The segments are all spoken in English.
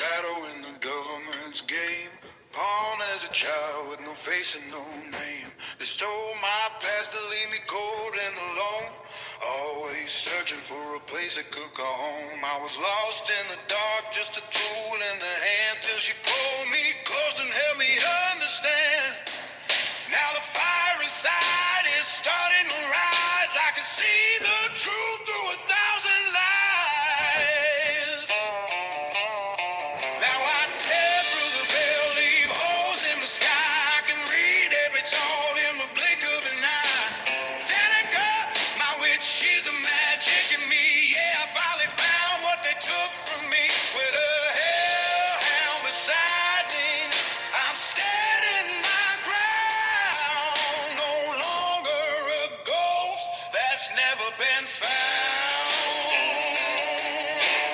shadow in the government's game. Pawn as a child with no face and no name. They stole my past to leave me cold and alone. Always searching for a place I could call home. I was lost in the dark, just a tool in the hand, till she pulled me close and helped me understand. Now the fire inside is starting to rise. I can see the truth through 1,000 lies. Now I tear through the veil, leave holes in the sky. I can read every thought in the blink of an eye. Danica, my witch, she's the magic in me. Yeah, I finally found what they took from me. With a hellhound beside me, I'm standing my ground. No longer a ghost that's never been found.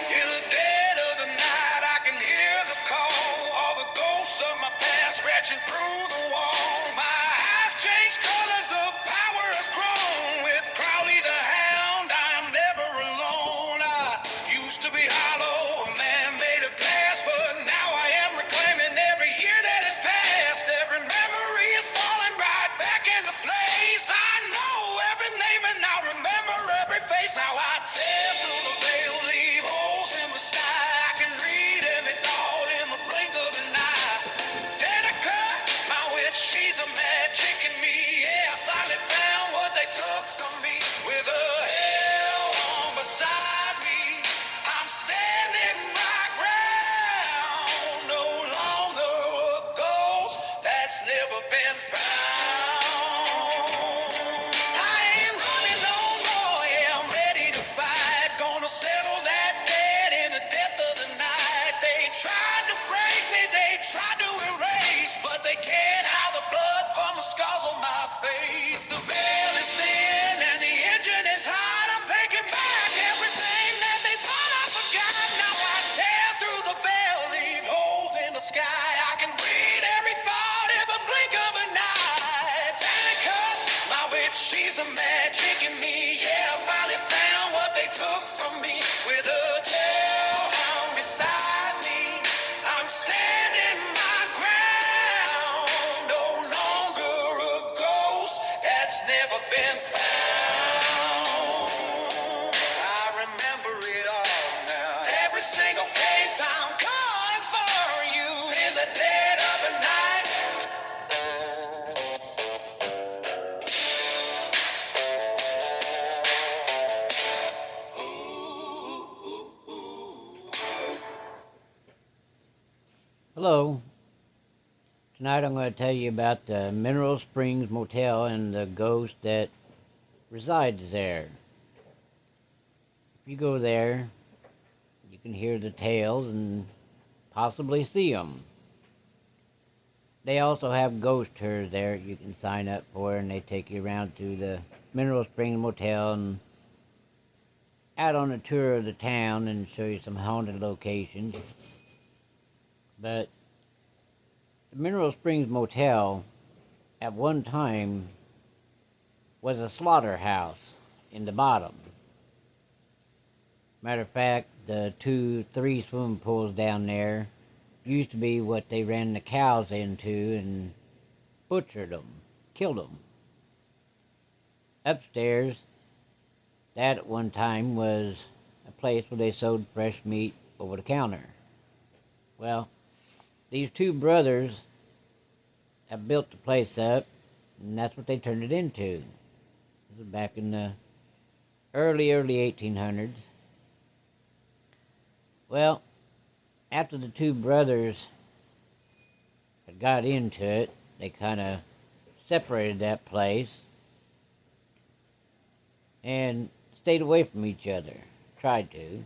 In the dead of the night, I can hear the call. All the ghosts of my past scratching through the wall. My eyes change colors, the power has grown. With Crowley the hound, I am never alone. I used to be hollow, a man made of glass, but now I am reclaiming every year that has passed. Every memory is falling right back into place. I know every name and I remember every face. Now I tear through the veil, leave holes in the sky. I can read every thought in the blink of an eye. Danica, my witch, she's the magic in me. Yeah, I finally found what they took from me. With a hell beside me, I'm standing my ground. No longer a ghost that's never been found. I ain't running no more, yeah, I'm ready to fight. Gonna settle that debt in the depth of the night. They tried to break me, they tried to erase, but they can't hide the blood from the scars on my face. The veil is thin and the engine is hot. I'm taking back everything that they thought I forgot. Now I tear through the veil, leave holes in the sky. I can read every thought in the blink of an eye. Danica, my witch, she's the magic in me. Yeah, I finally found what they took from me. With a hellhound beside me, I'm standing my ground. No longer a ghost that's never been found. I remember it all now. Every single face, I'm calling for you in the dead of the night. Hello. Tonight I'm going to tell you about the Mineral Springs Motel and the ghost that resides there. If you go there, you can hear the tales and possibly see them. They also have ghost tours there you can sign up for, and they take you around to the Mineral Springs Motel and out on a tour of the town and show you some haunted locations. But the Mineral Springs Motel at one time was a slaughterhouse in the bottom. Matter of fact, the 2-3 swimming pools down there used to be what they ran the cows into and butchered them, killed them. Upstairs, that at one time was a place where they sold fresh meat over the counter. Well, these two brothers have built the place up, and that's what they turned it into. This was back in the early 1800s. Well, after the two brothers had got into it, they kind of separated that place and stayed away from each other. Tried to.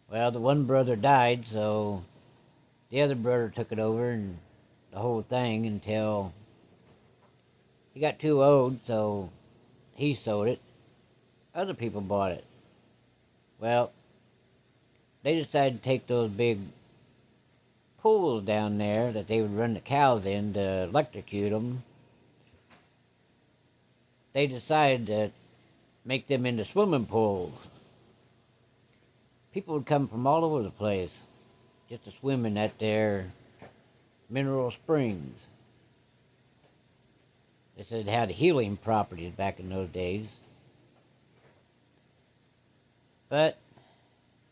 Well, the one brother died, so the other brother took it over and the whole thing until he got too old, so he sold it. Other people bought it. Well, they decided to take those big pools down there that they would run the cows in to electrocute them. They decided to make them into swimming pools. People would come from all over the place. just a swimming at their mineral springs. They said it had healing properties back in those days. But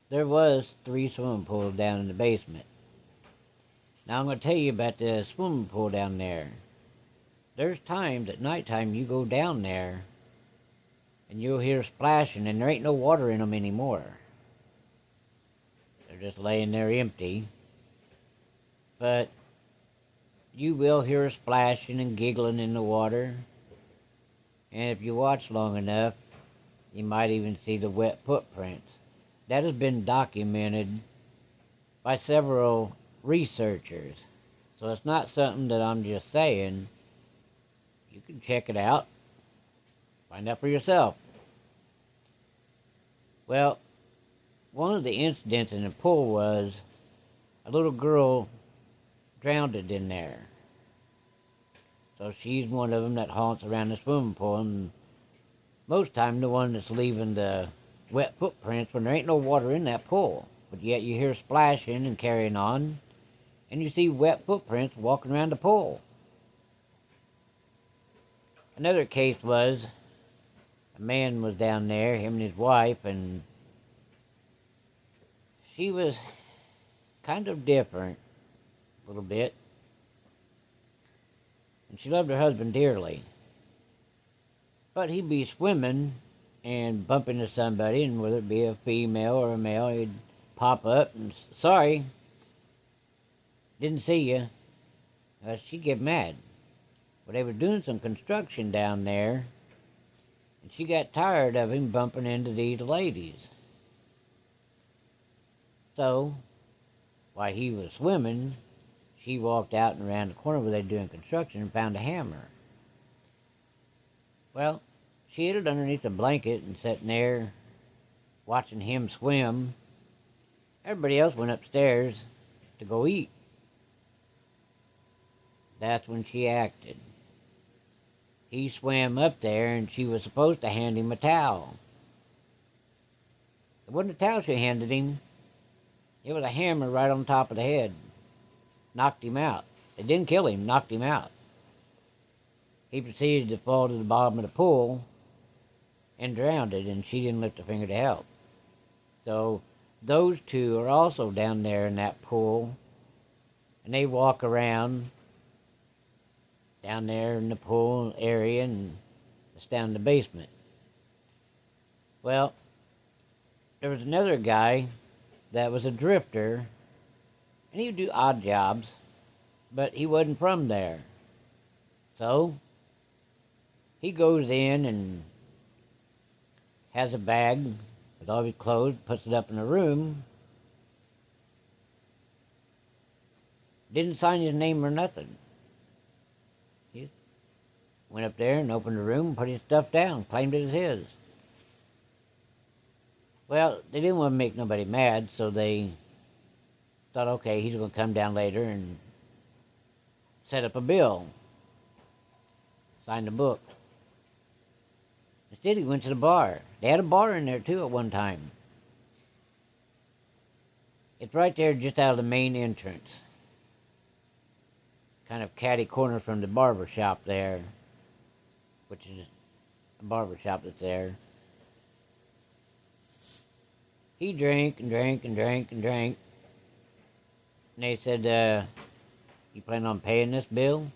there was 3 swimming pools down in the basement. Now I'm going to tell you about the swimming pool down there. There's times at nighttime you go down there and you'll hear splashing and there ain't no water in them anymore. They're just laying there empty. But you will hear splashing and giggling in the water. And if you watch long enough, you might even see the wet footprints. That has been documented by several researchers. So it's not something that I'm just saying. You can check it out. Find out for yourself. Well, one of the incidents in the pool was a little girl drowned in there. So she's one of them that haunts around the swimming pool, and most time the one that's leaving the wet footprints when there ain't no water in that pool. But yet you hear splashing and carrying on, and you see wet footprints walking around the pool. Another case was a man was down there, him and his wife, and she was kind of different, a little bit. And she loved her husband dearly. But he'd be swimming and bump into somebody, and whether it be a female or a male, he'd pop up and, sorry, didn't see you. She'd get mad. But they were doing some construction down there, and she got tired of him bumping into these ladies. So, while he was swimming, she walked out and around the corner where they were doing construction and found a hammer. Well, she hid it underneath a blanket and sitting there watching him swim. Everybody else went upstairs to go eat. That's when she acted. He swam up there and she was supposed to hand him a towel. It wasn't a towel she handed him. It was a hammer right on top of the head. Knocked him out. It didn't kill him, knocked him out. He proceeded to fall to the bottom of the pool and drowned it, and she didn't lift a finger to help. So those two are also down there in that pool, and they walk around down there in the pool area, and it's down in the basement. Well, there was another guy that was a drifter, and he would do odd jobs, but he wasn't from there. So he goes in and has a bag with all his clothes, puts it up in a room. Didn't sign his name or nothing. He went up there and opened the room, put his stuff down, claimed it as his. Well, they didn't want to make nobody mad, so they thought, okay, he's going to come down later and set up a bill, sign the book. Instead, he went to the bar. They had a bar in there, too, at one time. It's right there just out of the main entrance. Kind of catty corner from the barber shop there, which is a barber shop that's there. He drank and drank and drank and drank. And they said, you plan on paying this bill?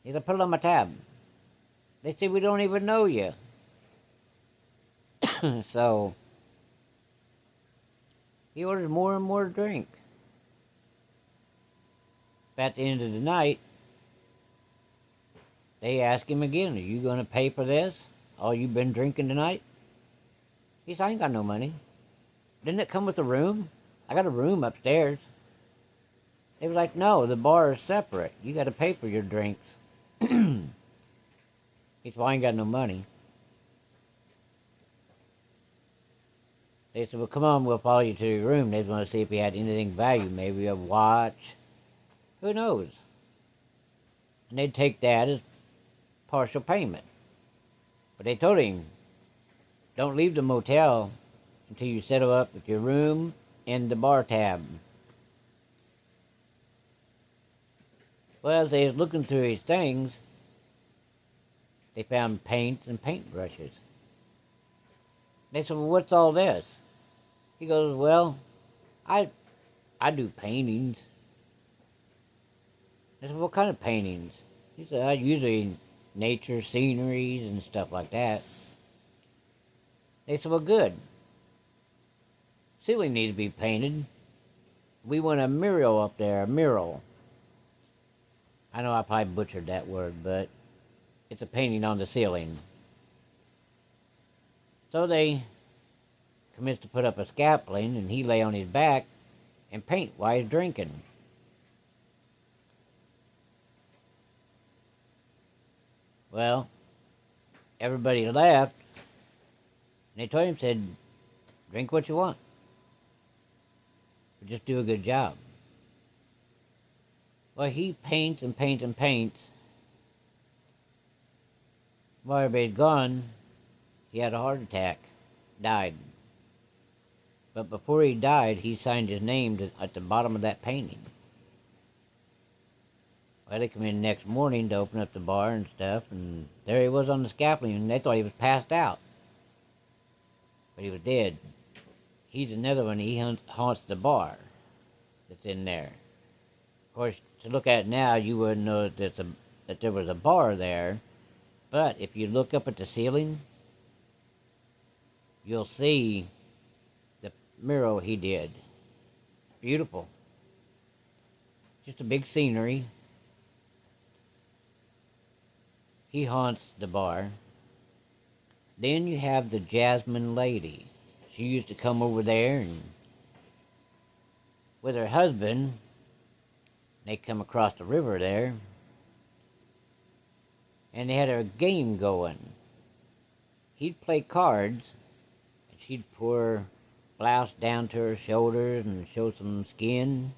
He said, put it on my tab. They said, we don't even know you. So, he ordered more and more drink. At the end of the night, they asked him again, are you going to pay for this? All you've been drinking tonight? He said, I ain't got no money. Didn't it come with a room? I got a room upstairs. They was like, no, the bar is separate. You got to pay for your drinks. He said, well, I ain't got no money. They said, well, come on, we'll follow you to your room. They want to see if he had anything of value, maybe a watch. Who knows? And they'd take that as partial payment. But they told him, don't leave the motel until you settle up with your room in the bar tab. Well, as they was looking through his things, they found paints and paintbrushes. They said, well, what's all this? He goes, well, I do paintings. I said, what kind of paintings? He said, I usually nature sceneries and stuff like that. They said, well, good. Ceiling needs to be painted. We want a mural up there, a mural. I know I probably butchered that word, but it's a painting on the ceiling. So they commenced to put up a scaffolding, and he lay on his back and paint while he's drinking. Well, everybody left, and they told him, said, drink what you want, but just do a good job. Well, he paints and paints and paints. While everybody's gone, he had a heart attack, died. But before he died, he signed his name at the bottom of that painting. Well, they come in the next morning to open up the bar and stuff, and there he was on the scaffolding, and they thought he was passed out. But he was dead. He's another one. He haunts the bar that's in there. Of course, to look at it now, you wouldn't know that there was a bar there. But if you look up at the ceiling, you'll see the mural he did. Beautiful. Just a big scenery. He haunts the bar. Then you have the Jasmine Lady. She used to come over there and with her husband. They come across the river there. And they had a game going. He'd play cards, and she'd pour her blouse down to her shoulders and show some skin.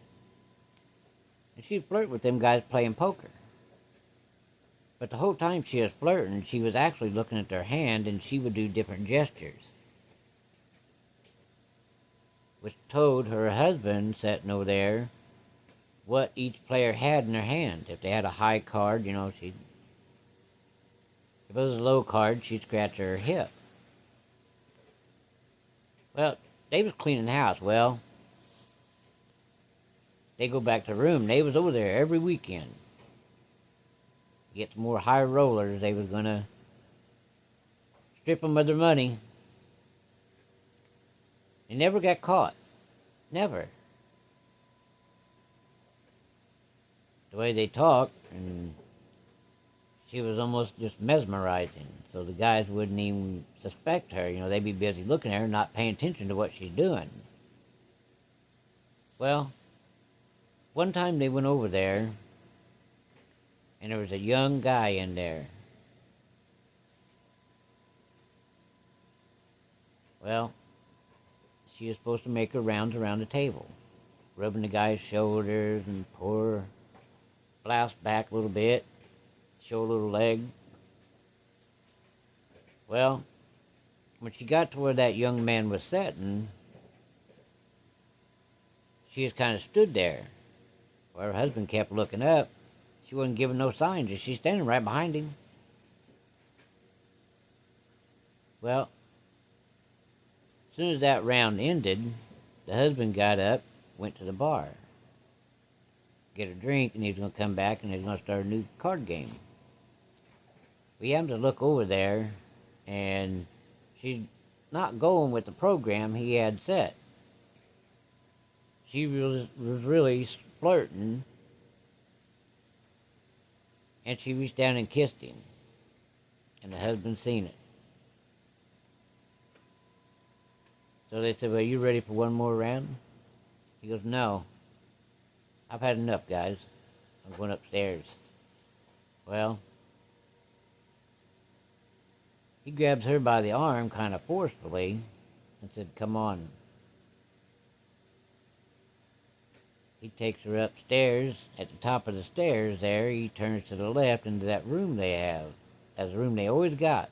And she'd flirt with them guys playing poker. But the whole time she was flirting, she was actually looking at their hand, and she would do different gestures, which told her husband sitting over there what each player had in their hand. If they had a high card, she'd... If it was a low card, she'd scratch her hip. Well, they was cleaning the house. Well, they go back to the room. They was over there every weekend. Get some more high rollers. They was going to strip them of their money. They never got caught. Never. The way they talked, and she was almost just mesmerizing. So the guys wouldn't even suspect her. They'd be busy looking at her, not paying attention to what she's doing. Well, one time they went over there, and there was a young guy in there. Well, she was supposed to make her rounds around the table, rubbing the guy's shoulders and pull her blouse back a little bit, show a little leg. Well, when she got to where that young man was sitting, she just kind of stood there. Well, her husband kept looking up. She wasn't giving no signs, and she's standing right behind him. Well, as soon as that round ended, the husband got up, went to the bar, get a drink, and he was going to come back, and he was going to start a new card game. We happened to look over there, and she's not going with the program he had set. She was really flirting, and she reached down and kissed him, and the husband seen it. So they said, well, you ready for one more round? He goes, no. I've had enough, guys. I'm going upstairs. Well, he grabs her by the arm kind of forcefully and said, come on. He takes her upstairs. At the top of the stairs there, he turns to the left into that room they have. That's the room they always got.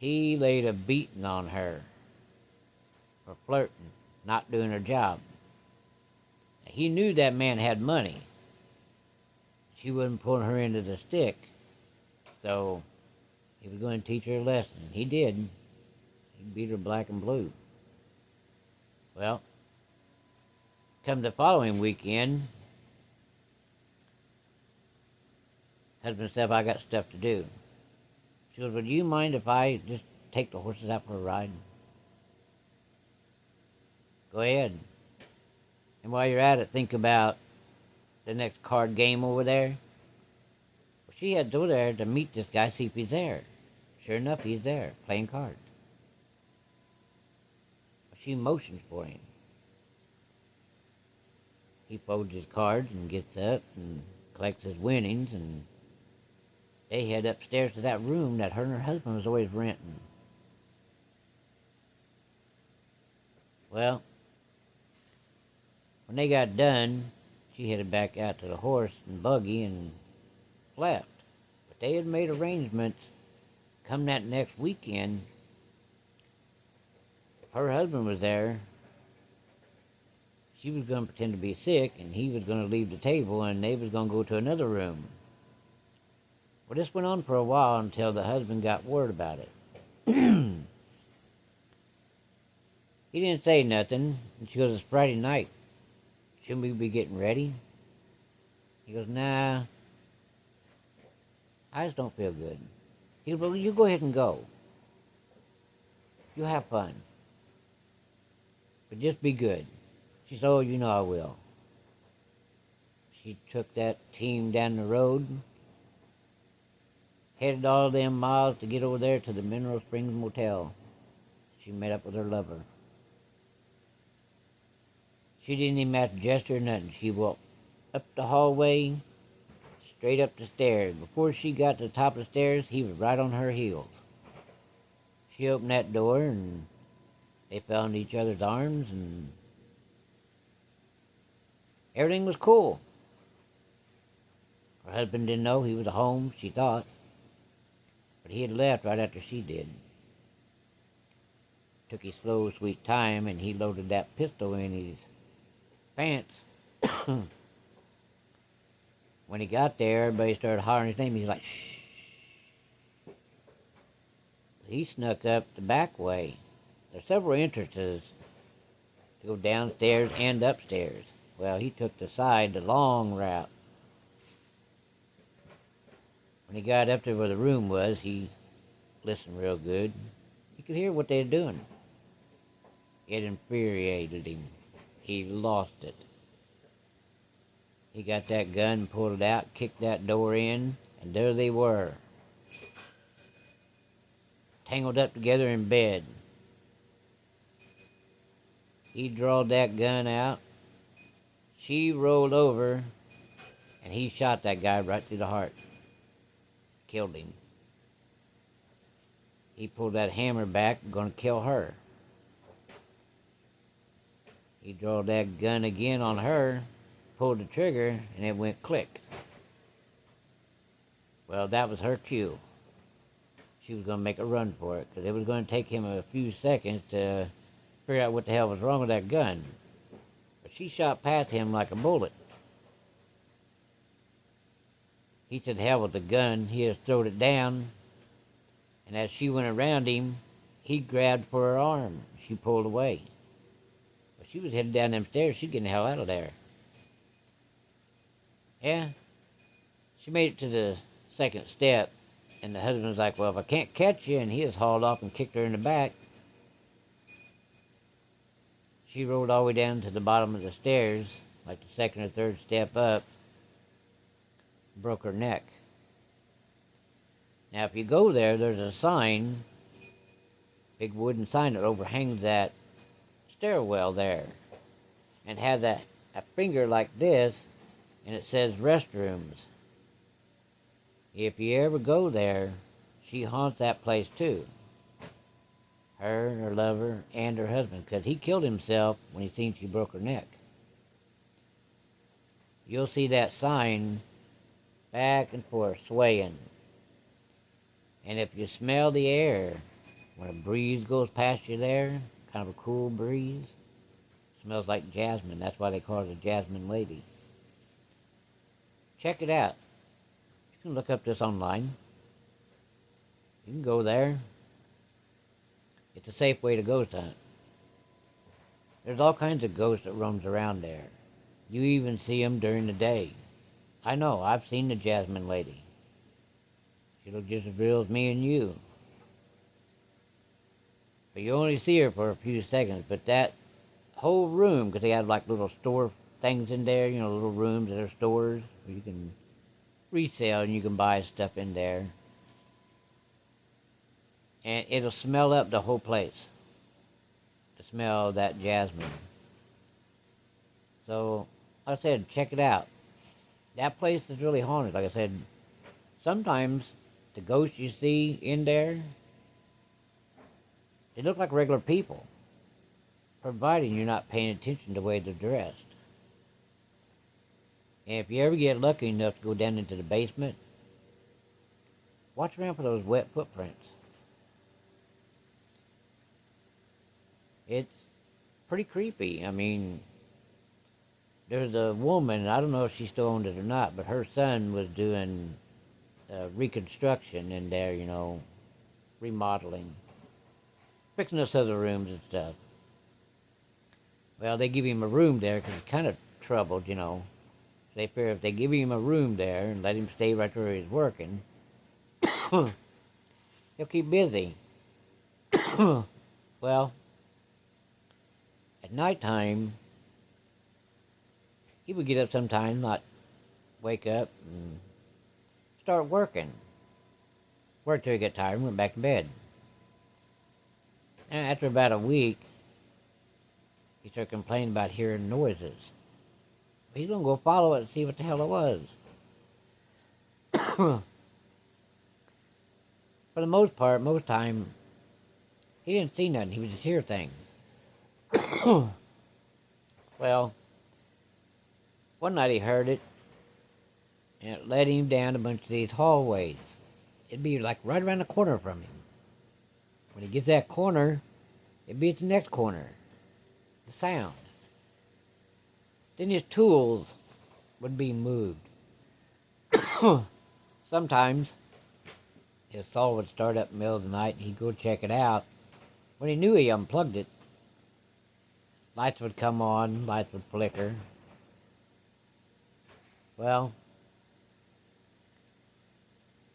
He laid a beating on her for flirting, not doing her job. He knew that man had money. She wasn't pulling her into the stick, so he was going to teach her a lesson. He did. He beat her black and blue. Well, come the following weekend, husband said, I got stuff to do. She goes, well, do you mind if I just take the horses out for a ride? Go ahead. And while you're at it, think about the next card game over there. Well, she heads over there to meet this guy, see if he's there. Sure enough, he's there, playing cards. She motions for him. He folds his cards and gets up and collects his winnings, and they head upstairs to that room that her and her husband was always renting. Well, when they got done, she headed back out to the horse and buggy and left. But they had made arrangements come that next weekend. If her husband was there, she was going to pretend to be sick, and he was going to leave the table, and they was going to go to another room. Well, this went on for a while until the husband got word about it. He didn't say nothing, and she goes, it's Friday night. Shouldn't we be getting ready? He goes, nah, I just don't feel good. He goes, well, you go ahead and go. You have fun. But just be good. She said, oh, you know I will. She took that team down the road, headed all them miles to get over there to the Mineral Springs Motel. She met up with her lover. She didn't even have to gesture or nothing. She walked up the hallway, straight up the stairs. Before she got to the top of the stairs, he was right on her heels. She opened that door, and they fell into each other's arms, and everything was cool. Her husband didn't know he was home, she thought. But he had left right after she did. Took his slow, sweet time, and he loaded that pistol in his pants. When he got there, everybody started hollering his name. He's like, shh. He snuck up the back way. There's several entrances to go downstairs and upstairs. Well, he took the long route. When he got up to where the room was, he listened real good. He could hear what they were doing. It infuriated him. He lost it. He got that gun, pulled it out, kicked that door in, and there they were, tangled up together in bed. He drawed that gun out. She rolled over, and he shot that guy right through the heart. Killed him. He pulled that hammer back, gonna kill her. He drawed that gun again on her, pulled the trigger, and it went click. Well, that was her cue. She was gonna make a run for it, because it was gonna take him a few seconds to figure out what the hell was wrong with that gun. But she shot past him like a bullet. He said, hell with the gun. He just throwed it down, and as she went around him, he grabbed for her arm. She pulled away. But she was headed down them stairs. She's getting the hell out of there. Yeah. She made it to the second step, and the husband was like, well, if I can't catch you, and he just hauled off and kicked her in the back. She rolled all the way down to the bottom of the stairs, like the second or third step up, broke her neck. Now, if you go there, there's a sign, big wooden sign that overhangs that stairwell there, and has a finger like this, and it says restrooms. If you ever go there, she haunts that place too. Her, her lover, and her husband, because he killed himself when he seen she broke her neck. You'll see that sign back and forth swaying. And if you smell the air, when a breeze goes past you there, kind of a cool breeze, smells like jasmine. That's why they call it a jasmine lady. Check it out. You can look up this online. You can go there. It's a safe way to ghost hunt. There's all kinds of ghosts that roams around there. You even see them during the day. I know, I've seen the jasmine lady. She looks just as real as me and you. But you only see her for a few seconds. But that whole room, because they have like little store things in there, little rooms that are stores where you can resell and you can buy stuff in there. And it'll smell up the whole place. The smell of that jasmine. So, like I said, check it out. That place is really haunted. Like I said, sometimes the ghosts you see in there, they look like regular people, providing you're not paying attention to the way they're dressed. And if you ever get lucky enough to go down into the basement, watch around for those wet footprints. It's pretty creepy. I mean, there's a woman, I don't know if she still owned it or not, but her son was doing reconstruction in there, remodeling, fixing us other rooms and stuff. Well, they give him a room there because he's kind of troubled, They figure if they give him a room there and let him stay right where he's working, he'll keep busy. Well, at nighttime, he would get up sometimes, not wake up and start working. Work till he got tired and went back to bed. And after about a week, he started complaining about hearing noises. He's going to go follow it and see what the hell it was. For the most part, most time, he didn't see nothing. He would just hear things. Well, one night he heard it, and it led him down a bunch of these hallways. It'd be like right around the corner from him. When he gets that corner, it'd be at the next corner. The sound. Then his tools would be moved. Sometimes his saw would start up in the middle of the night and he'd go check it out. When he knew he unplugged it, lights would come on, lights would flicker. Well,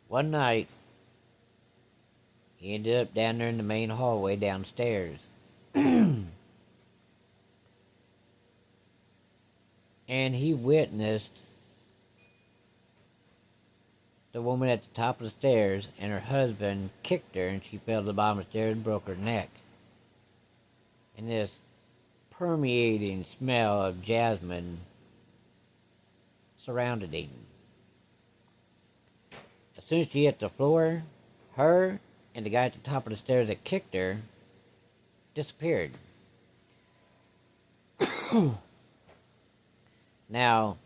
one night, he ended up down there in the main hallway downstairs. And he witnessed the woman at the top of the stairs, and her husband kicked her, and she fell to the bottom of the stairs and broke her neck. And this permeating smell of jasmine surrounded him. As soon as she hit the floor, her and the guy at the top of the stairs that kicked her disappeared. Now,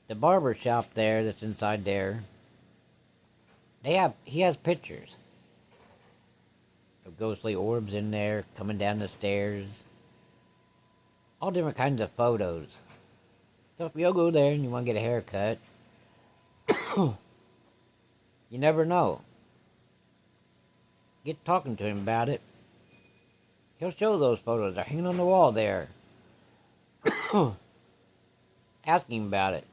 the barber shop there that's inside there, he has pictures of ghostly orbs in there coming down the stairs. All different kinds of photos. So if you'll go there and you want to get a haircut, you never know. Get talking to him about it. He'll show those photos. They're hanging on the wall there. Ask him about it.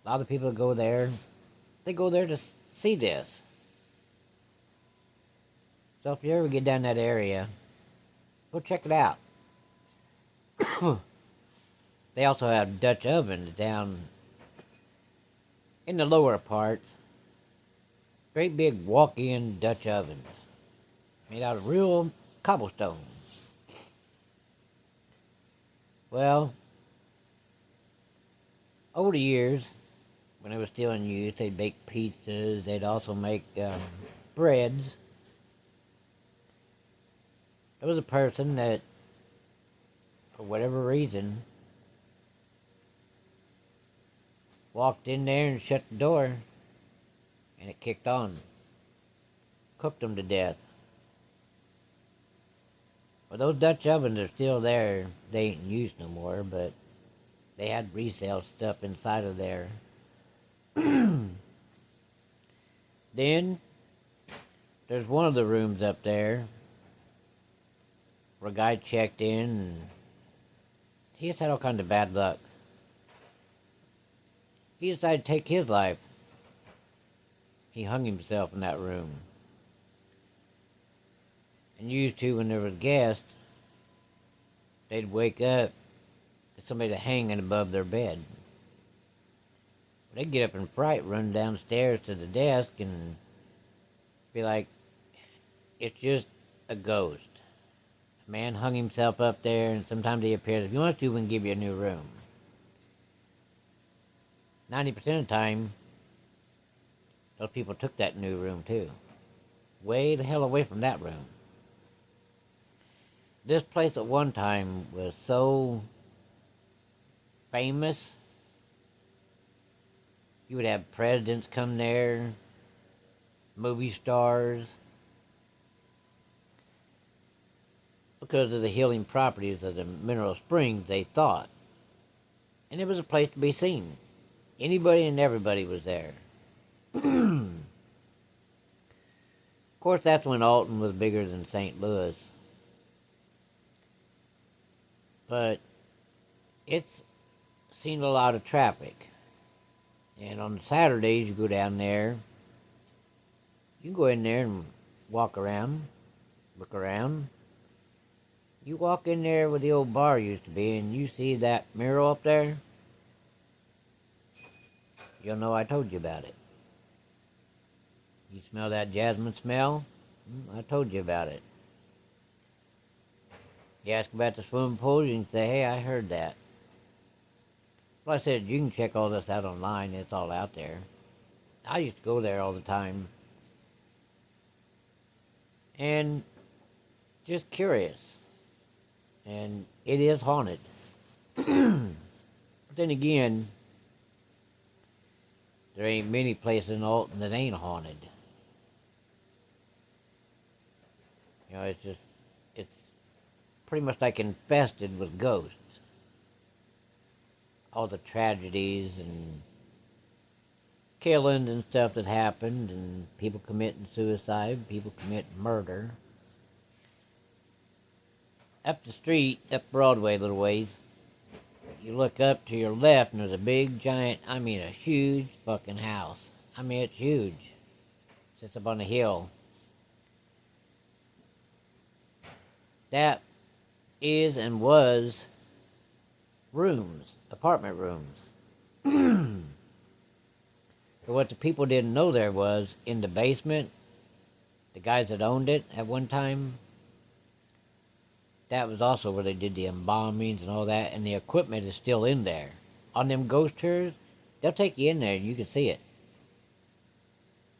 A lot of people go there, they go there to see this. So if you ever get down that area, go check it out. They also have Dutch ovens down in the lower parts. Great big walk-in Dutch ovens. Made out of real cobblestone. Well, over the years, when it was still in use, they'd bake pizzas. They'd also make breads. There was a person that, for whatever reason, walked in there and shut the door, and it kicked on. cooked them to death. Well, those Dutch ovens are still there. They ain't in use no more, but they had resale stuff inside of there. Then, there's one of the rooms up there where a guy checked in and he just had all kinds of bad luck. He decided to take his life. He hung himself in that room. And used to, when there was guests, they'd wake up to somebody hanging above their bed. They'd get up in fright, run downstairs to the desk, and be like, it's just a ghost. A man hung himself up there, and sometimes he appears. If you want to, we can give you a new room. 90% of the time, those people took that new room too. Way the hell away from that room. This place at one time was so famous. You would have presidents come there, movie stars, because of the healing properties of the mineral springs, they thought. And it was a place to be seen. Anybody and everybody was there. Of course, that's when Alton was bigger than St. Louis. But it's seen a lot of traffic. And on Saturdays, you go down there. You can go in there and walk around, look around. You walk in there where the old bar used to be, and you see that mural up there. You'll know I told you about it. You smell that jasmine smell? I told you about it. You ask about the swimming pool, you can say, hey, I heard that. Well, I said, you can check all this out online. It's all out there. I used to go there all the time. And just curious. And it is haunted. But then again, there ain't many places in Alton that ain't haunted. You know, it's pretty much like infested with ghosts. All the tragedies and killings and stuff that happened, and people committing suicide, people committing murder. Up the street, up Broadway a little ways, you look up to your left and there's a big giant, I mean a huge fucking house. I mean it's huge. It sits up on a hill. That is and was rooms, apartment rooms. But what the people didn't know there was, in the basement, the guys that owned it at one time, that was also where they did the embalmings and all that, and the equipment is still in there. On them ghost tours, they'll take you in there and you can see it.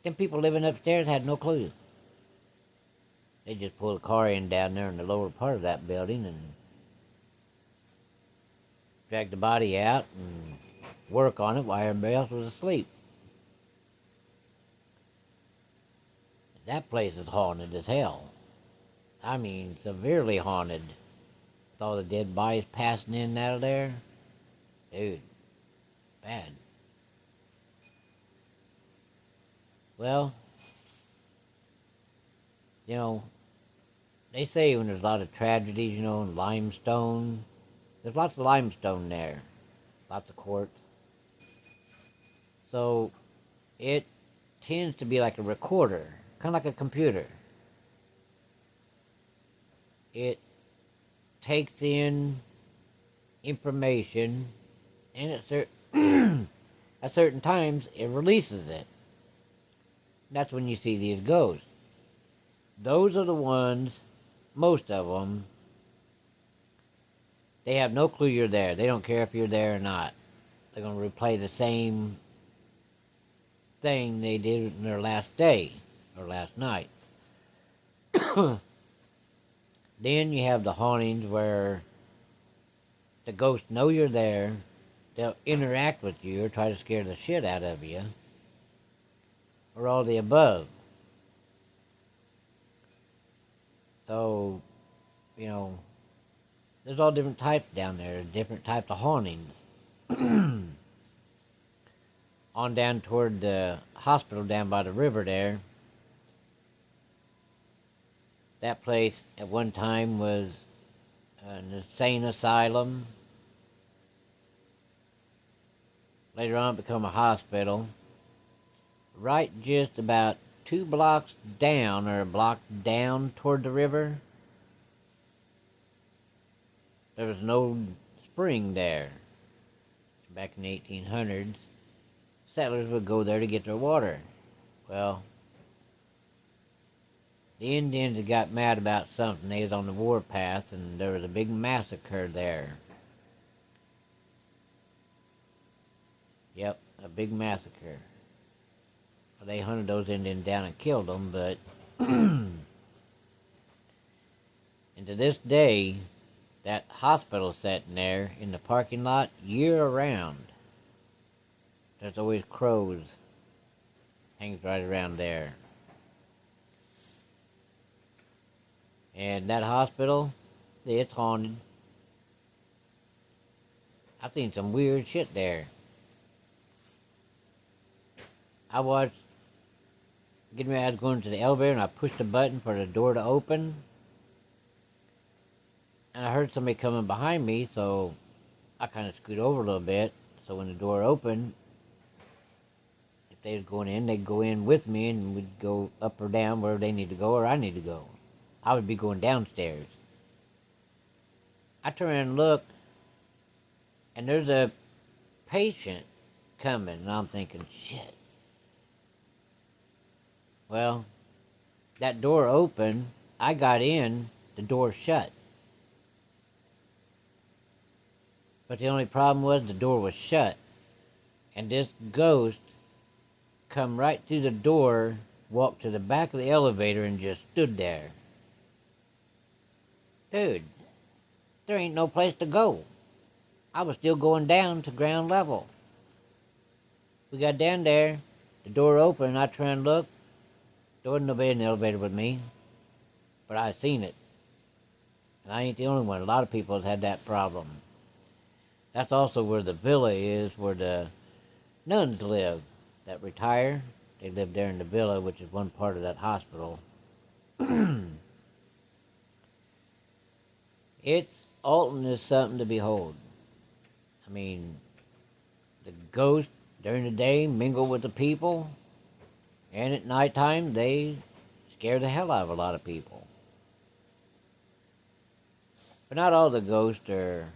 Them people living upstairs had no clue. They just pulled a car in down there in the lower part of that building and drag the body out and work on it while everybody else was asleep. That place is haunted as hell. I mean, severely haunted. With all the dead bodies passing in and out of there. Dude, bad. Well, you know, they say when there's a lot of tragedies, you know, in limestone, there's lots of limestone there. Lots of quartz. So, it tends to be like a recorder. Kind of like a computer. It takes in information, and at certain times it releases it. That's when you see these ghosts. Those are the ones, most of them, they have no clue you're there. They don't care if you're there or not. They're going to replay the same thing they did in their last day or last night. Then you have the hauntings where the ghosts know you're there, they'll interact with you or try to scare the shit out of you, or all the above. So, you know, there's all different types down there, different types of hauntings. On down toward the hospital down by the river there, that place at one time was an insane asylum. Later on, it became a hospital. Right just about 2 blocks down, or a block down toward the river, there was an old spring there. Back in the 1800s, settlers would go there to get their water. Well, the Indians had got mad about something. They was on the warpath, and there was a big massacre there. Yep, a big massacre. Well, they hunted those Indians down and killed them, but and to this day, that hospital sitting there in the parking lot year round. There's always crows hangs right around there. And that hospital, it's haunted. I've seen some weird shit there. I was going to the elevator and I pushed the button for the door to open. And I heard somebody coming behind me, so I kind of scooted over a little bit. So when the door opened, if they was going in, they'd go in with me and we'd go up or down wherever they need to go or I need to go. I would be going downstairs. I turn around and look, and there's a patient coming, and I'm thinking, shit. Well, that door opened, I got in, the door shut. But the only problem was the door was shut. And this ghost come right through the door, walked to the back of the elevator, and just stood there. Dude, there ain't no place to go. I was still going down to ground level. We got down there, the door opened, and I turned and looked. There wasn't nobody in the elevator with me, but I seen it. And I ain't the only one. A lot of people have had that problem. That's also where the villa is, where the nuns live that retire. They live there in the villa, which is one part of that hospital. Alton is something to behold. I mean, the ghosts during the day mingle with the people, and at nighttime they scare the hell out of a lot of people. But not all the ghosts are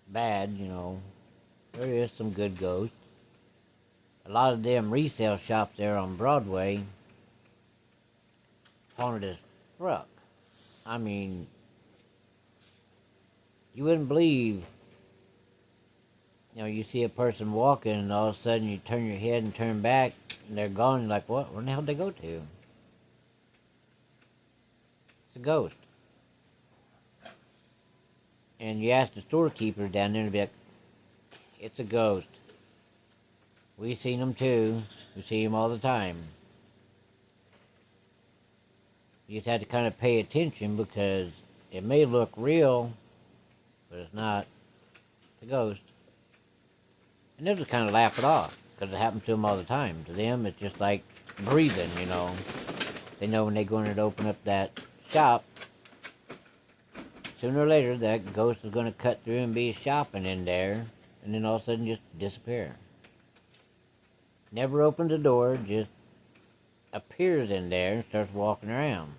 bad, you know. There is some good ghosts. A lot of them resale shops there on Broadway haunted as fuck. I mean, you wouldn't believe, you know, you see a person walking and all of a sudden you turn your head and turn back and they're gone. You're like, what? Where the hell did they go to? It's a ghost. And you ask the storekeeper down there and be like, it's a ghost. We've seen them too. We see them all the time. You just have to kind of pay attention because it may look real, but it's not. It's a ghost. And they'll just kind of laugh it off because it happens to them all the time. To them, it's just like breathing, you know. They know when they go in there to open up that shop, sooner or later that ghost is going to cut through and be shopping in there, and then all of a sudden just disappear. Never opens the door, just appears in there and starts walking around.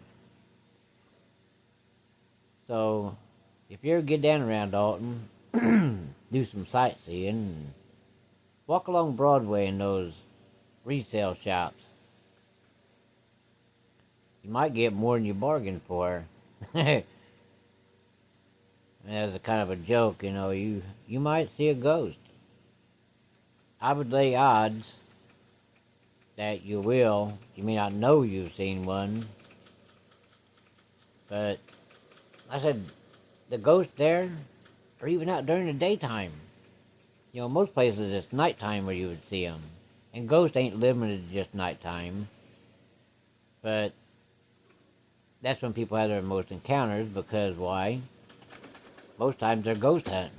So, if you ever get down around Alton, do some sightseeing, and walk along Broadway in those resale shops. You might get more than you bargained for. As a kind of a joke, you know, you might see a ghost. I would lay odds that you will. You may not know you've seen one, but like I said, the ghosts there are even out during the daytime. You know, most places it's nighttime where you would see them. And ghosts ain't limited to just nighttime. But That's when people have their most encounters, because why? Most times they're ghost hunting.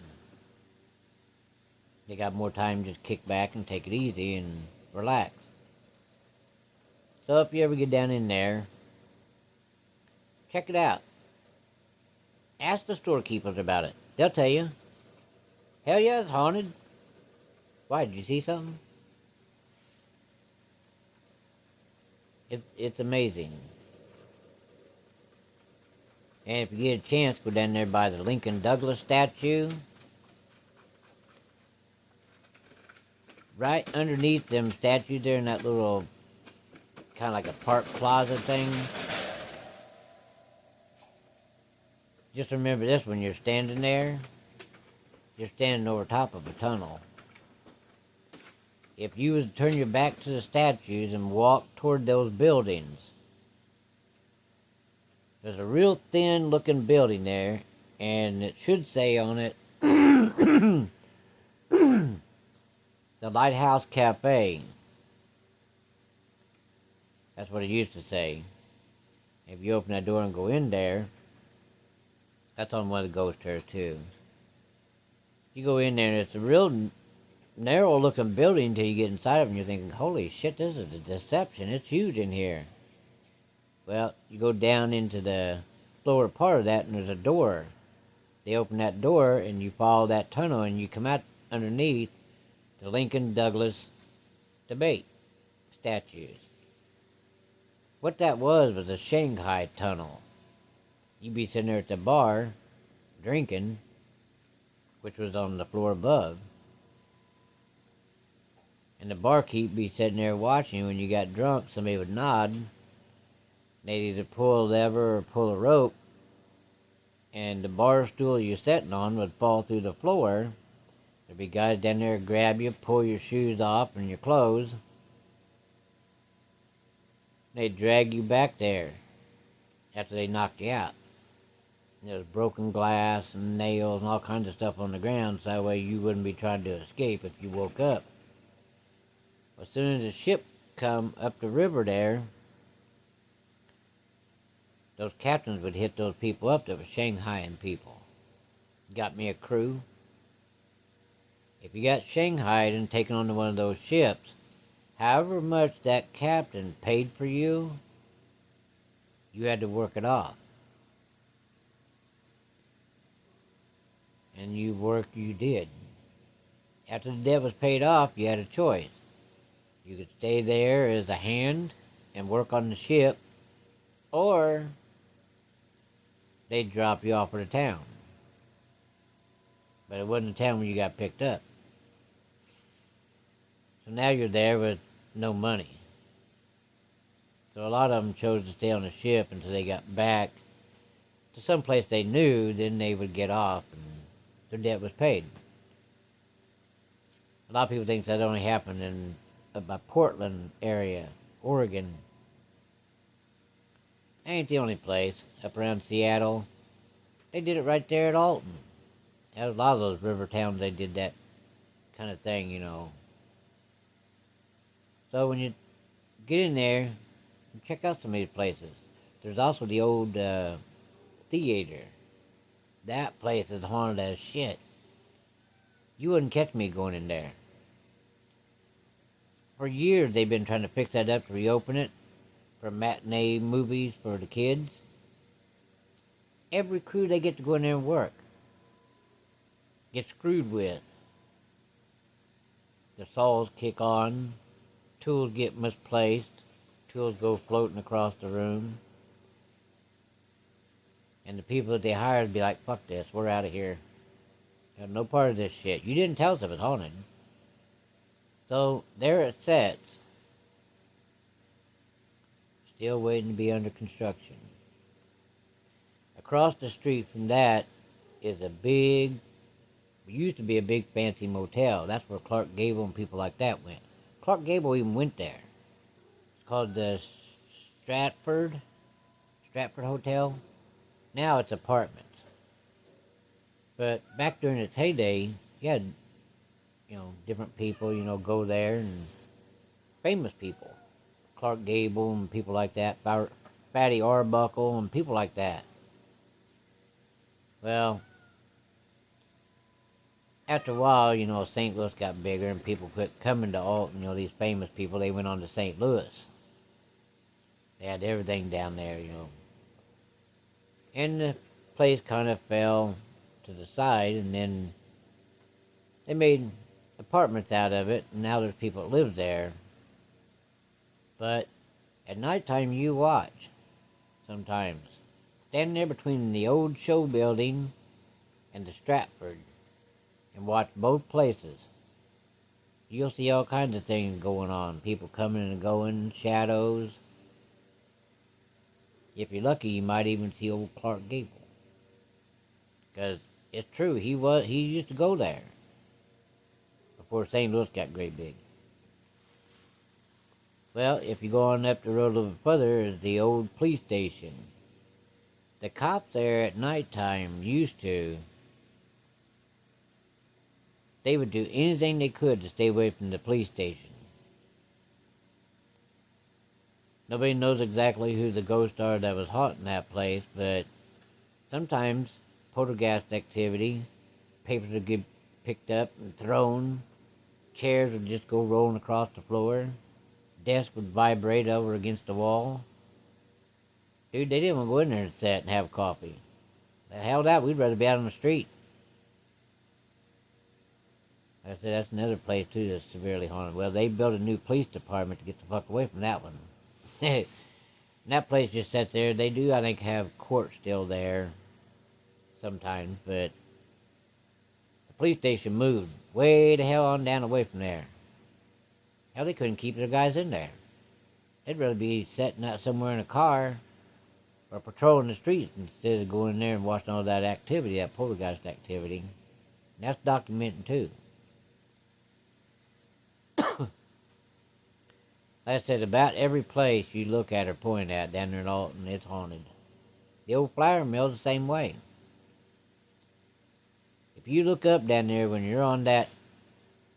They got more time to just kick back and take it easy and relax. So if you ever get down in there, check it out. Ask the storekeepers about it. They'll tell you. Hell yeah, it's haunted. Why, did you see something? It's amazing. And if you get a chance, go down there by the Lincoln Douglas statue. Right underneath them statues there in that little, kind of like a park plaza thing. Just remember this, when you're standing there, you're standing over top of a tunnel. If you was to turn your back to the statues and walk toward those buildings, there's a real thin looking building there, and it should say on it, the Lighthouse Cafe. That's what it used to say. If you open that door and go in there, that's on one of the ghost tours too. You go in there and it's a real narrow looking building until you get inside of it and you're thinking, holy shit, this is a deception. It's huge in here. Well, you go down into the lower part of that and there's a door. They open that door and you follow that tunnel and you come out underneath the Lincoln Douglas debate statues. What that was a Shanghai tunnel. You'd be sitting there at the bar drinking, which was on the floor above. And the barkeep be sitting there watching you. When you got drunk, somebody would nod. They'd either pull a lever or pull a rope, and the bar stool you're sitting on would fall through the floor. There'd be guys down there grab you, pull your shoes off and your clothes. They'd drag you back there after they knocked you out. There was broken glass and nails and all kinds of stuff on the ground, so that way you wouldn't be trying to escape if you woke up. As soon as the ship come up the river there, those captains would hit those people up that were Shanghaiing people. Got me a crew. If you got Shanghaied and taken onto one of those ships, however much that captain paid for you, you had to work it off. And you worked, you did. After the debt was paid off, you had a choice. You could stay there as a hand and work on the ship, or they'd drop you off at a town. But it wasn't a town where you got picked up. So now you're there with no money. So a lot of them chose to stay on the ship until they got back to some place they knew, then they would get off and their debt was paid. A lot of people think that only happened in about Portland area, Oregon. Ain't the only place. Up around Seattle, they did it right there at Alton. At a lot of those river towns, they did that kind of thing, you know. So when you get in there, check out some of these places. There's also the old theater. That place is haunted as shit. You wouldn't catch me going in there. For years, they've been trying to fix that up to reopen it for matinee movies for the kids. Every crew they get to go in there and work get screwed with. The saws kick on, tools get misplaced, tools go floating across the room. And the people that they hired be like, fuck this, we're out of here. Got no part of this shit. You didn't tell us it was haunted. So there it sits, still waiting to be under construction. Across the street from that is a big, used to be a big fancy motel. That's where Clark Gable and people like that went. Clark Gable even went there. It's called the Stratford Hotel. Now it's apartments. But back during its heyday, you had, different people, go there, and famous people. Clark Gable and people like that. Fatty Arbuckle, and people like that. Well, after a while, St. Louis got bigger and people quit coming to Alton. These famous people, they went on to St. Louis. They had everything down there. And the place kind of fell to the side, and then they made apartments out of it, and now there's people that live there. But at nighttime, you watch sometimes. Standing there between the old show building and the Stratford and watch both places. You'll see all kinds of things going on. People coming and going, shadows. If you're lucky, you might even see old Clark Gable. Because it's true, he used to go there before St. Louis got great big. Well, if you go on up the road a little further, is the old police station. The cops there at nighttime they would do anything they could to stay away from the police station. Nobody knows exactly who the ghosts are that was haunting that place, but sometimes poltergeist activity, papers would get picked up and thrown, chairs would just go rolling across the floor, desk would vibrate over against the wall. Dude, they didn't want to go in there and sit and have coffee. The hell that, we'd rather be out on the street. Like I said, that's another place too that's severely haunted. Well, they built a new police department to get the fuck away from that one. And that place just sits there. They do, I think, have court still there sometimes, but the police station moved way the hell on down away from there. Hell, they couldn't keep their guys in there. They'd rather be sitting out somewhere in a car or patrolling the streets instead of going in there and watching all that activity, that poltergeist activity. And that's documented too. Like I said, about every place you look at or point at down there in Alton, it's haunted. The old flour mill's the same way. If you look up down there when you're on that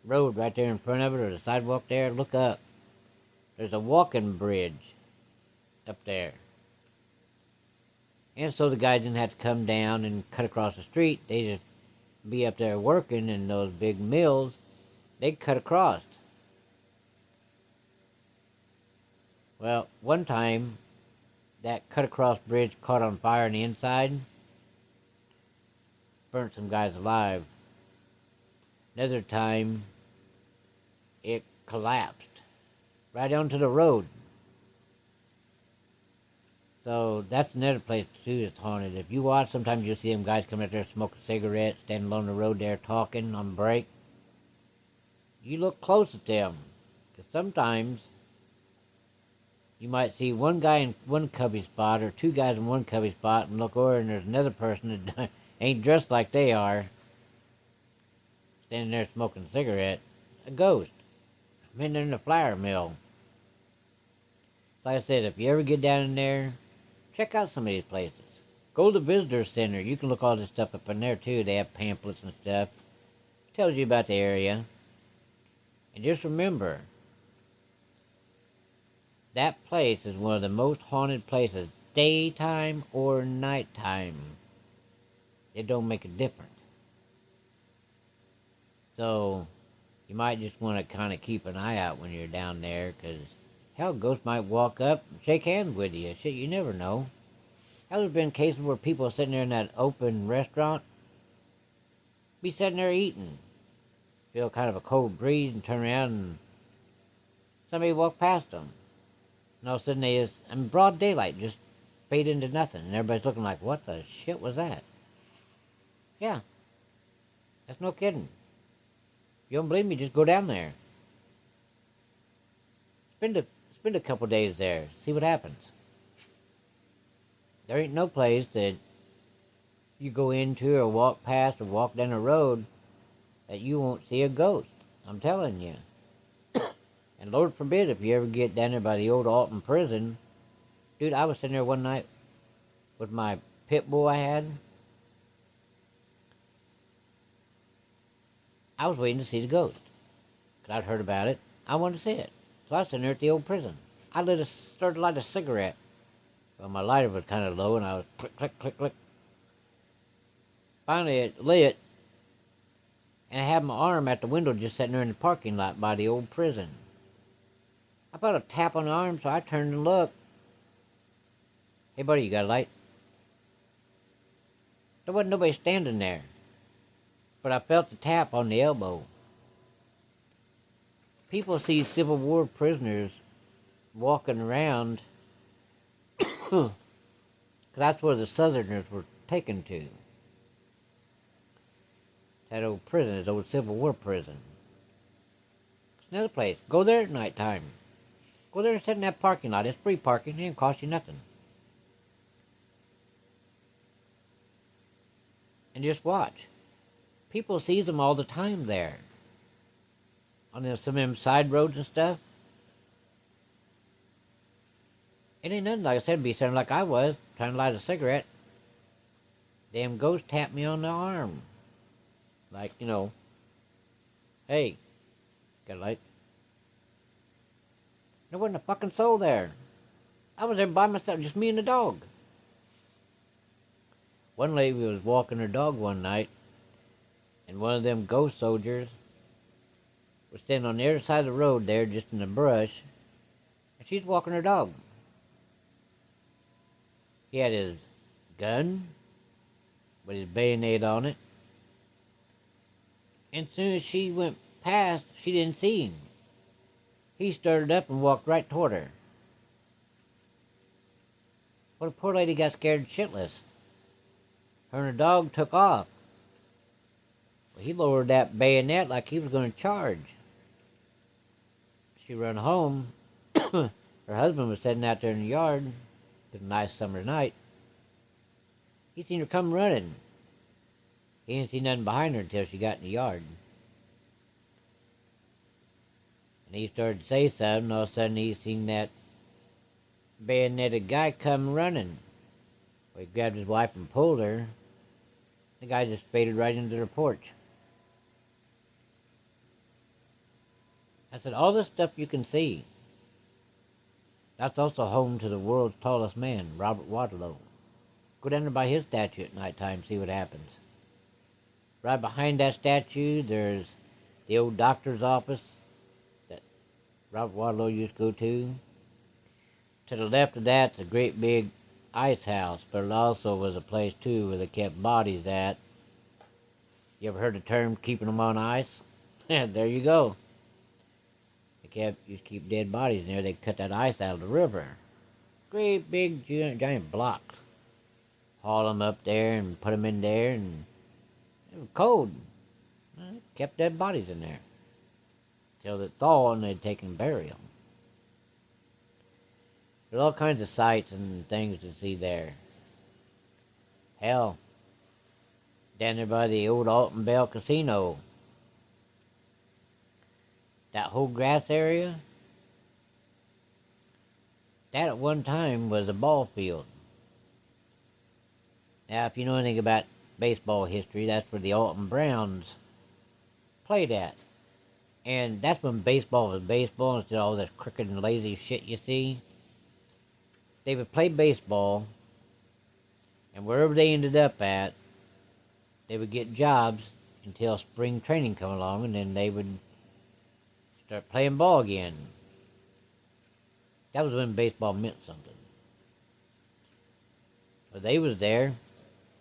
road right there in front of it, or the sidewalk there, look up. There's a walking bridge up there. And so the guys didn't have to come down and cut across the street. They just be up there working in those big mills. They'd cut across. Well, one time, that cut-across bridge caught on fire on the inside. Burnt some guys alive. Another time, it collapsed right onto the road. So that's another place, too, that's haunted. If you watch, sometimes you'll see them guys coming out there smoking cigarettes, standing along the road there talking on break. You look close at them, because sometimes you might see one guy in one cubby spot or two guys in one cubby spot and look over and there's another person that ain't dressed like they are standing there smoking a cigarette. A ghost. I'm in there in the flour mill. Like I said, if you ever get down in there, check out some of these places. Go to the visitor center. You can look all this stuff up in there too. They have pamphlets and stuff. It tells you about the area. And just remember, that place is one of the most haunted places, daytime or nighttime. It don't make a difference. So, you might just want to kind of keep an eye out when you're down there, because, hell, ghosts might walk up and shake hands with you. Shit, you never know. Hell, there's been cases where people are sitting there in that open restaurant, be sitting there eating, feel kind of a cold breeze, and turn around and somebody walk past them. And all of a sudden they just, in broad daylight, just fade into nothing. And everybody's looking like, what the shit was that? Yeah. That's no kidding. If you don't believe me, just go down there. Spend a couple days there. See what happens. There ain't no place that you go into or walk past or walk down the road that you won't see a ghost. I'm telling you. And Lord forbid if you ever get down there by the old Alton prison. Dude, I was sitting there one night with my pit bull I had. I was waiting to see the ghost. Because I'd heard about it. I wanted to see it. So I was sitting there at the old prison. I started to light a cigarette. Well, my lighter was kind of low, and I was click, click, click, click. Finally, it lit, and I had my arm at the window just sitting there in the parking lot by the old prison. I felt a tap on the arm, so I turned and looked. Hey, buddy, you got a light? There wasn't nobody standing there, but I felt the tap on the elbow. People see Civil War prisoners walking around, because that's where the Southerners were taken to. That old prison is old Civil War prison. It's another place. Go there at nighttime. Go there and sit in that parking lot. It's free parking. It didn't cost you nothing. And just watch. People sees them all the time there. On some of them side roads and stuff. It ain't nothing, like I said, be sitting like I was, trying to light a cigarette. Damn ghost tapped me on the arm. Like, hey, got a light? There wasn't a fucking soul there. I was there by myself, just me and the dog. One lady was walking her dog one night, and one of them ghost soldiers was standing on the other side of the road there, just in the brush, and she's walking her dog. He had his gun with his bayonet on it. And as soon as she went past, she didn't see him. He started up and walked right toward her. Well, the poor lady got scared shitless. Her and her dog took off. Well, he lowered that bayonet like he was going to charge. She run home. Her husband was sitting out there in the yard. It was a nice summer night. He seen her come running. He didn't see nothing behind her until she got in the yard. And he started to say something, and all of a sudden he seen that bayoneted guy come running. Well, he grabbed his wife and pulled her. The guy just faded right into their porch. I said, all this stuff you can see. That's also home to the world's tallest man, Robert Waterloo. Go down there by his statue at nighttime and see what happens. Right behind that statue, there's the old doctor's office that Robert Waterloo used to go to. To the left of that's a great big ice house, but it also was a place, too, where they kept bodies at. You ever heard the term keeping them on ice? There you go. Used to keep dead bodies in there. They'd cut that ice out of the river. Great big giant blocks. Haul them up there and put them in there, and it was cold. Kept dead bodies in there till it thawed, and they'd take and bury them. There's all kinds of sights and things to see there. Hell, down there by the old Alton Casino, that whole grass area, that at one time was a ball field. Now, if you know anything about baseball history, that's where the Alton Browns played at. And that's when baseball was baseball instead of all this crooked and lazy shit you see. They would play baseball, and wherever they ended up at, they would get jobs until spring training come along, and then they would start playing ball again. That was when baseball meant something. Well, they was there.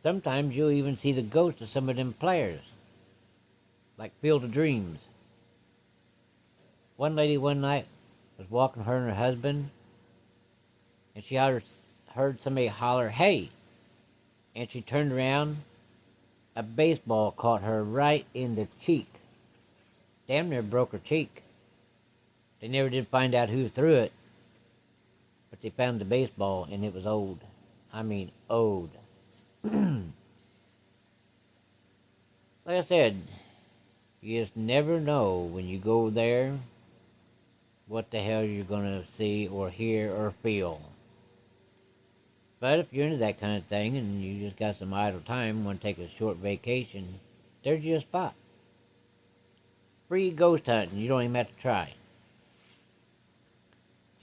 Sometimes you'll even see the ghosts of some of them players, like Field of Dreams. One lady one night was walking, her and her husband, and she heard somebody holler, "Hey!" And she turned around. A baseball caught her right in the cheek. Damn near broke her cheek. They never did find out who threw it, but they found the baseball, and it was old. I mean, old. Like I said, you just never know when you go there what the hell you're going to see or hear or feel. But if you're into that kind of thing and you just got some idle time, want to take a short vacation, there's your spot. Free ghost hunting. You don't even have to try.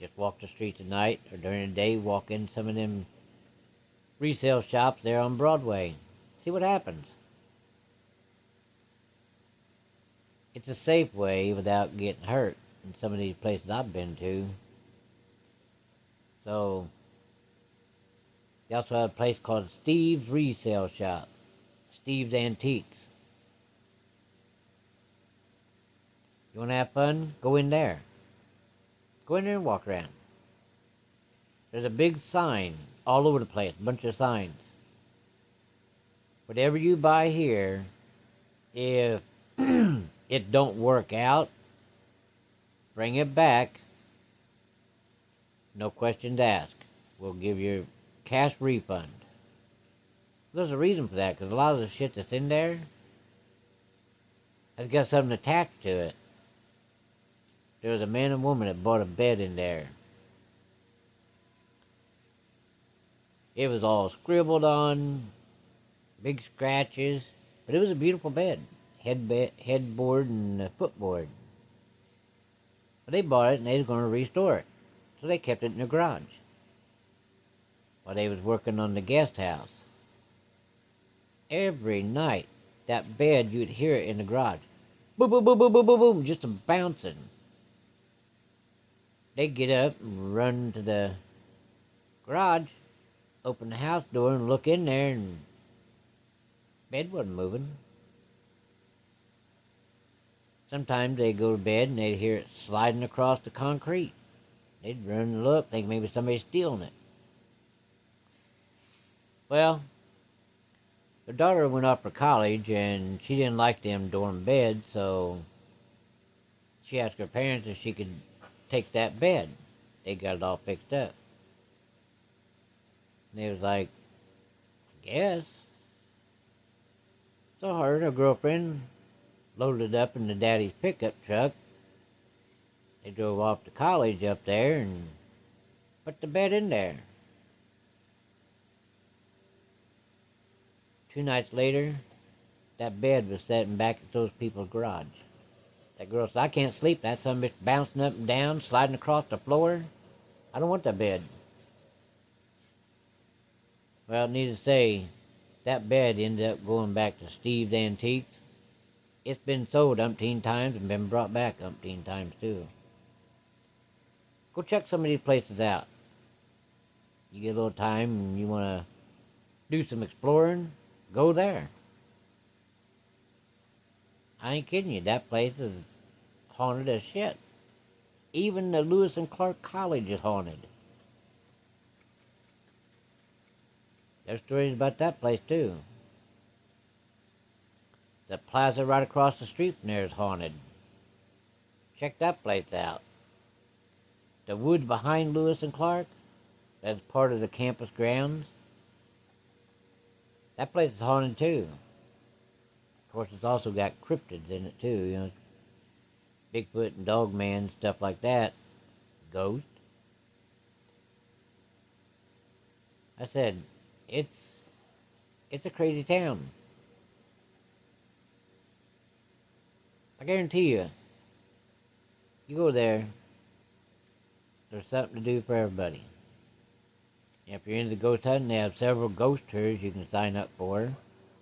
Just walk the streets at night or during the day, walk in some of them resale shops there on Broadway. See what happens. It's a safe way without getting hurt in some of these places I've been to. So, they also have a place called Steve's Resale Shop. Steve's Antiques. You want to have fun? Go in there. Go in there and walk around. There's a big sign all over the place, a bunch of signs. Whatever you buy here, if it don't work out, bring it back. No questions asked. We'll give you a cash refund. There's a reason for that, because a lot of the shit that's in there has got something attached to it. There was a man and woman that bought a bed in there. It was all scribbled on, big scratches, but it was a beautiful bed. Headboard and footboard. But they bought it and they was going to restore it. So they kept it in the garage while they was working on the guest house. Every night, that bed, you'd hear it in the garage. Boom, boom, boom, boom, boom, boom, boom, just a bouncing. They'd get up and run to the garage, open the house door and look in there, and bed wasn't moving. Sometimes they'd go to bed and they'd hear it sliding across the concrete. They'd run and look, think maybe somebody's stealing it. Well, their daughter went off for college and she didn't like them dorm beds, so she asked her parents if she could take that bed. They got it all fixed up. And they was like, I guess. So her and her girlfriend loaded it up in the daddy's pickup truck. They drove off to college up there and put the bed in there. 2 nights later, that bed was sitting back at those people's garage. That girl said, I can't sleep. That son bitch bouncing up and down, sliding across the floor. I don't want that bed. Well, needless to say, that bed ended up going back to Steve's Antiques. It's been sold umpteen times and been brought back umpteen times too. Go check some of these places out. You get a little time and you want to do some exploring, go there. I ain't kidding you, that place is haunted as shit. Even the Lewis and Clark College is haunted. There's stories about that place too. The plaza right across the street from there is haunted. Check that place out. The woods behind Lewis and Clark, that's part of the campus grounds. That place is haunted too. Of course, it's also got cryptids in it too, you know. Bigfoot and Dogman, stuff like that. Ghost. I said, it's a crazy town. I guarantee you, you go there, there's something to do for everybody. If you're into ghost hunting, they have several ghost tours you can sign up for.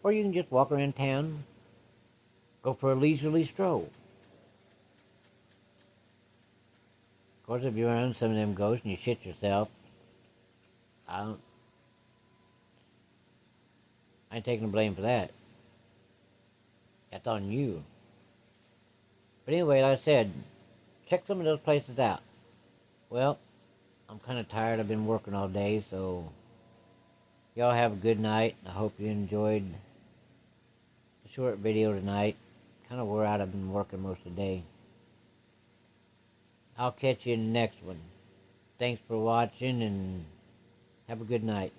Or you can just walk around town, go for a leisurely stroll. Of course, if you're around some of them ghosts and you shit yourself, I ain't taking the blame for that. That's on you. But anyway, like I said, check some of those places out. Well, I'm kind of tired. I've been working all day, so y'all have a good night. I hope you enjoyed the short video tonight. Kind of wore out. I've been working most of the day. I'll catch you in the next one. Thanks for watching, and have a good night.